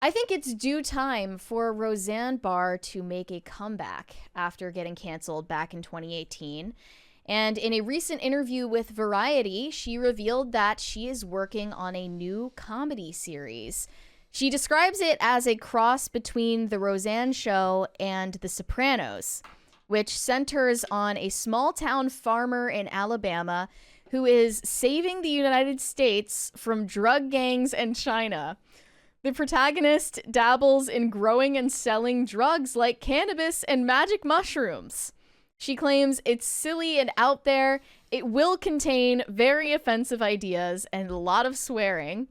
I think it's due time for Roseanne Barr to make a comeback after getting canceled back in 2018. And in a recent interview with Variety, she revealed that she is working on a new comedy series. She describes it as a cross between The Roseanne Show and The Sopranos, which centers on a small-town farmer in Alabama who is saving the United States from drug gangs and China. The protagonist dabbles in growing and selling drugs like cannabis and magic mushrooms. She claims it's silly and out there. It will contain very offensive ideas and a lot of swearing.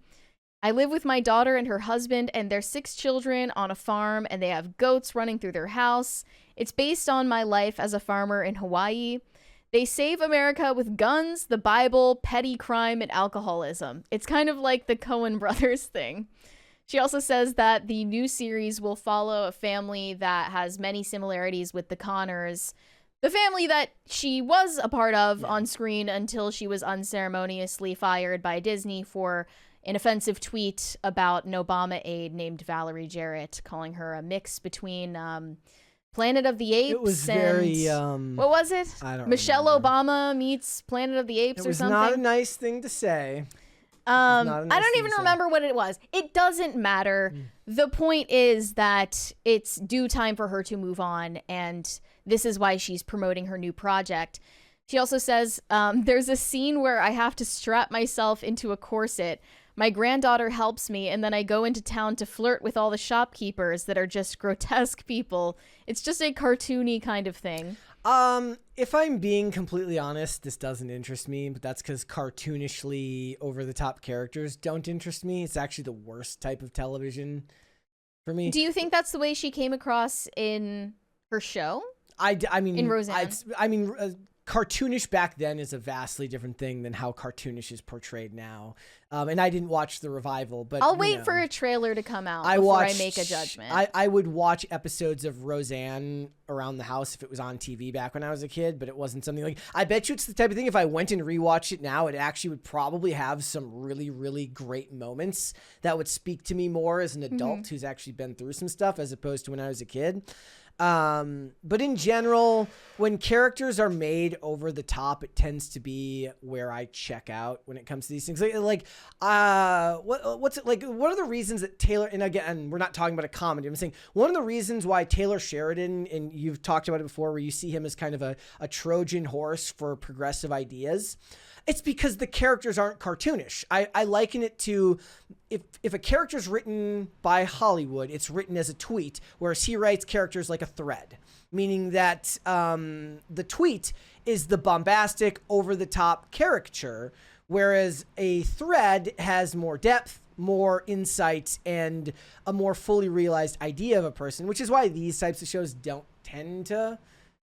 I live with my daughter and her husband and their 6 children on a farm, and they have goats running through their house. It's based on my life as a farmer in Hawaii. They save America with guns, the Bible, petty crime, and alcoholism. It's kind of like the Coen brothers thing. She also says that the new series will follow a family that has many similarities with the Connors, the family that she was a part of on screen until she was unceremoniously fired by Disney for an offensive tweet about an Obama aide named Valerie Jarrett, calling her a mix between Planet of the Apes It was and very what was it? I don't Michelle remember. Obama meets Planet of the Apes or something. It was not a nice thing to say. I don't even remember what it was. It doesn't matter. The point is that it's due time for her to move on, and this is why she's promoting her new project. She also says, there's a scene where I have to strap myself into a corset. My granddaughter helps me, and then I go into town to flirt with all the shopkeepers that are just grotesque people. It's just a cartoony kind of thing. If I'm being completely honest, this doesn't interest me, but that's because cartoonishly over-the-top characters don't interest me. It's actually the worst type of television for me. Do you think that's the way she came across in her show? I mean, in Roseanne? Cartoonish back then is a vastly different thing than how cartoonish is portrayed now. And I didn't watch the revival, but I'll wait for a trailer to come out before I make a judgment. I would watch episodes of Roseanne around the house if it was on TV back when I was a kid, but it wasn't something like, I bet you it's the type of thing, if I went and rewatched it now, it actually would probably have some really, really great moments that would speak to me more as an adult who's actually been through some stuff as opposed to when I was a kid. But in general, when characters are made over the top, it tends to be where I check out when it comes to these things. What's it like? What are the reasons that Taylor, and again, we're not talking about a comedy, I'm saying one of the reasons why Taylor Sheridan, and you've talked about it before, where you see him as kind of a Trojan horse for progressive ideas, it's because the characters aren't cartoonish. I liken it to if a character's written by Hollywood, it's written as a tweet, whereas he writes characters like a thread, meaning that the tweet is the bombastic, over-the-top caricature, whereas a thread has more depth, more insight, and a more fully realized idea of a person, which is why these types of shows don't tend to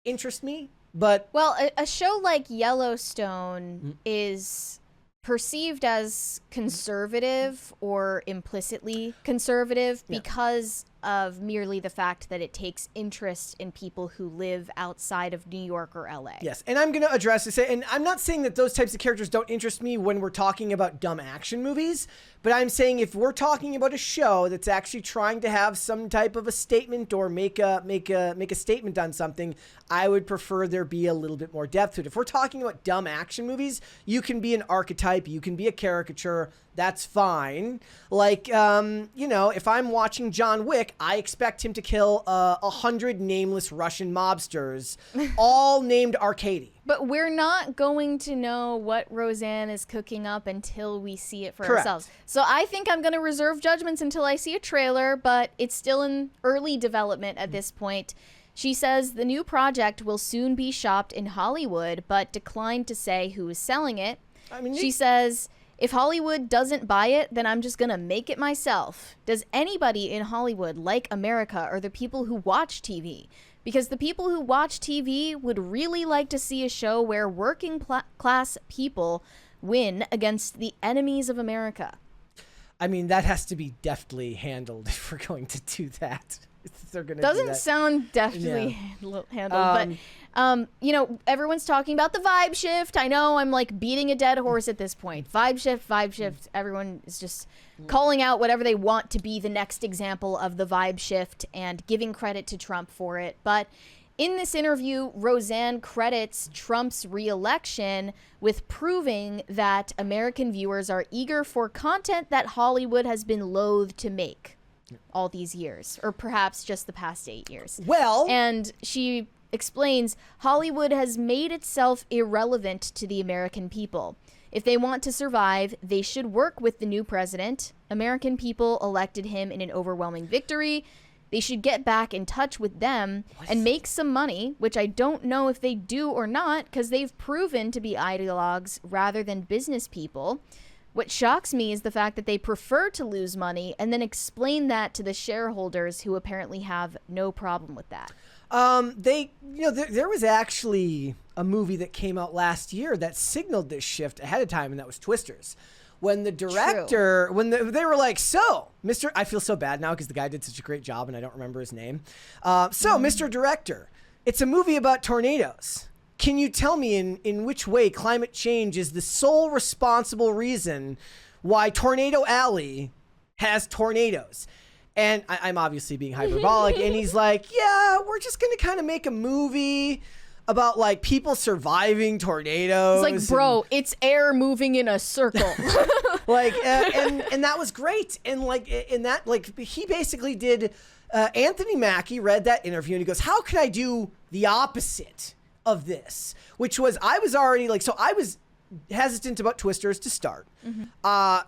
interest me. But a show like Yellowstone is perceived as conservative or implicitly conservative because of merely the fact that it takes interest in people who live outside of New York or LA. Yes, and I'm going to address this, and I'm not saying that those types of characters don't interest me when we're talking about dumb action movies, but I'm saying if we're talking about a show that's actually trying to have some type of a statement or make a statement on something, I would prefer there be a little bit more depth to it. If we're talking about dumb action movies, you can be an archetype, you can be a caricature, that's fine. Like, if I'm watching John Wick, I expect him to kill 100 nameless Russian mobsters, all named Arkady. But we're not going to know what Roseanne is cooking up until we see it for ourselves. So I think I'm going to reserve judgments until I see a trailer, but it's still in early development at this point. She says the new project will soon be shopped in Hollywood, but declined to say who is selling it. She says, if Hollywood doesn't buy it, then I'm just going to make it myself. Does anybody in Hollywood like America or the people who watch TV? Because the people who watch TV would really like to see a show where working class people win against the enemies of America. I mean, that has to be deftly handled if we're going to do that. They're gonna Doesn't do that. sound deftly handled, but Everyone's talking about the vibe shift. I know I'm like beating a dead horse at this point. Vibe shift. Everyone is just calling out whatever they want to be the next example of the vibe shift and giving credit to Trump for it. But in this interview, Roseanne credits Trump's re-election with proving that American viewers are eager for content that Hollywood has been loath to make all these years, or perhaps just the past 8 years. Well, and she explains Hollywood has made itself irrelevant to the American people. If they want to survive, they should work with the new president. American people elected him in an overwhelming victory. They should get back in touch with them and make some money, which I don't know if they do or not, because they've proven to be ideologues rather than business people. What shocks me is the fact that they prefer to lose money and then explain that to the shareholders who apparently have no problem with that. There was actually a movie that came out last year that signaled this shift ahead of time, and that was Twisters. When the director, they were like, so, Mr. I feel so bad now because the guy did such a great job and I don't remember his name. Mr. Director, it's a movie about tornadoes. Can you tell me in which way climate change is the sole responsible reason why Tornado Alley has tornadoes? And I'm obviously being hyperbolic. And he's like, yeah, we're just going to kind of make a movie about like people surviving tornadoes. It's like, bro, it's air moving in a circle. And that was great. And like in that, like he basically did, Anthony Mackie read that interview and he goes, how can I do the opposite of this? Which was, I was already like, so I was hesitant about Twisters to start.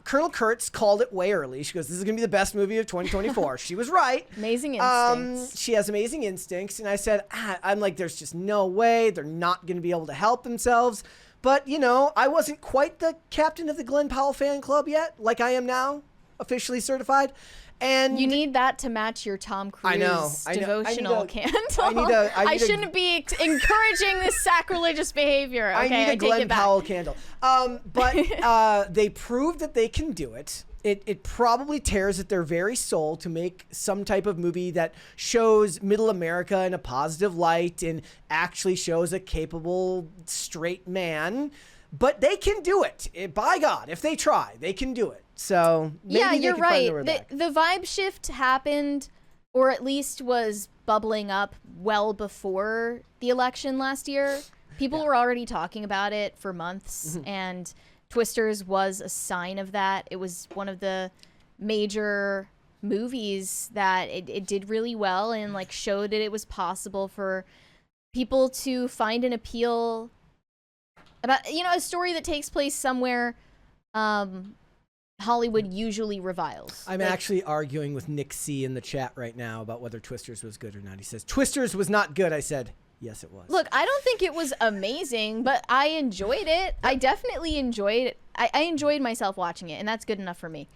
Colonel Kurtz called it way early. She goes, this is going to be the best movie of 2024. She was right. Amazing instincts. She has amazing instincts. And I said, I'm like, there's just no way. They're not going to be able to help themselves. But, I wasn't quite the captain of the Glenn Powell fan club yet, like I am now, officially certified. And you need that to match your Tom Cruise devotional candle. I shouldn't be encouraging this sacrilegious behavior. Okay, I need a Glenn Powell candle. But they proved that they can do it. It probably tears at their very soul to make some type of movie that shows middle America in a positive light and actually shows a capable straight man. But they can do it. By God, if they try, they can do it. So maybe yeah, you're right. The vibe shift happened, or at least was bubbling up well before the election last year. People were already talking about it for months, and Twisters was a sign of that. It was one of the major movies that it did really well and like showed that it was possible for people to find an appeal about a story that takes place somewhere Hollywood usually reviles. I'm actually arguing with Nick C in the chat right now about whether Twisters was good or not. He says Twisters was not good. I said yes, it was. Look, I don't think it was amazing, but I enjoyed it. I definitely enjoyed it. I enjoyed myself watching it, and that's good enough for me.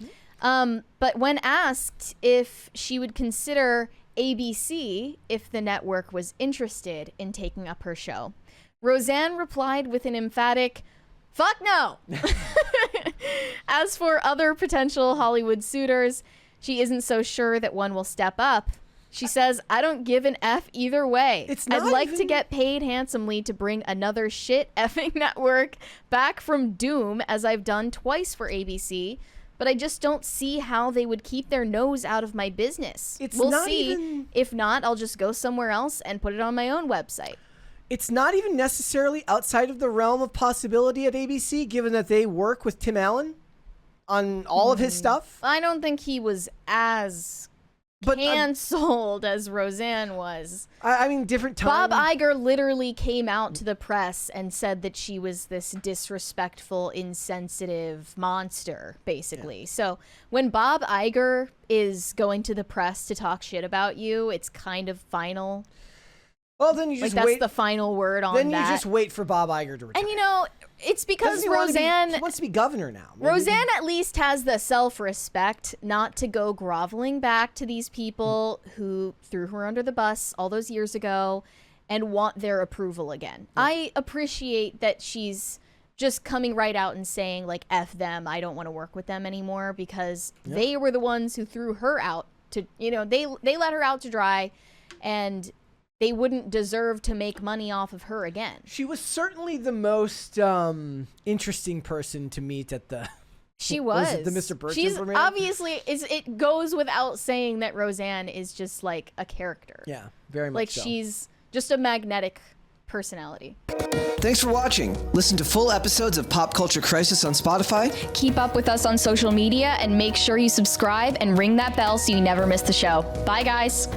But when asked if she would consider ABC if the network was interested in taking up her show, Roseanne replied with an emphatic, "Fuck no." As for other potential Hollywood suitors, she isn't so sure that one will step up. She says, I don't give an F either way. I'd like to get paid handsomely to bring another shit effing network back from doom, as I've done twice for ABC, but I just don't see how they would keep their nose out of my business. We'll see. If not, I'll just go somewhere else and put it on my own website. It's not even necessarily outside of the realm of possibility at ABC, given that they work with Tim Allen on all of his stuff. I don't think he was as canceled as Roseanne was. I mean, different time. Bob Iger literally came out to the press and said that she was this disrespectful, insensitive monster, basically. Yeah. So when Bob Iger is going to the press to talk shit about you, it's kind of final. Well, then you just that's wait. the final word on that. Then you just wait for Bob Iger to retire. And it's because Roseanne... He wants to be governor now. Roseanne at least has the self-respect not to go groveling back to these people who threw her under the bus all those years ago and want their approval again. I appreciate that she's just coming right out and saying, like, F them, I don't want to work with them anymore, because they were the ones who threw her out to, they let her out to dry, and they wouldn't deserve to make money off of her again. She was certainly the most interesting person to meet at the... She was. it the Mr. Burton She's premiere? obviously, it goes without saying that Roseanne is just like a character. Yeah, very much like so. She's just a magnetic personality. Thanks for watching. Listen to full episodes of Pop Culture Crisis on Spotify. Keep up with us on social media and make sure you subscribe and ring that bell so you never miss the show. Bye, guys.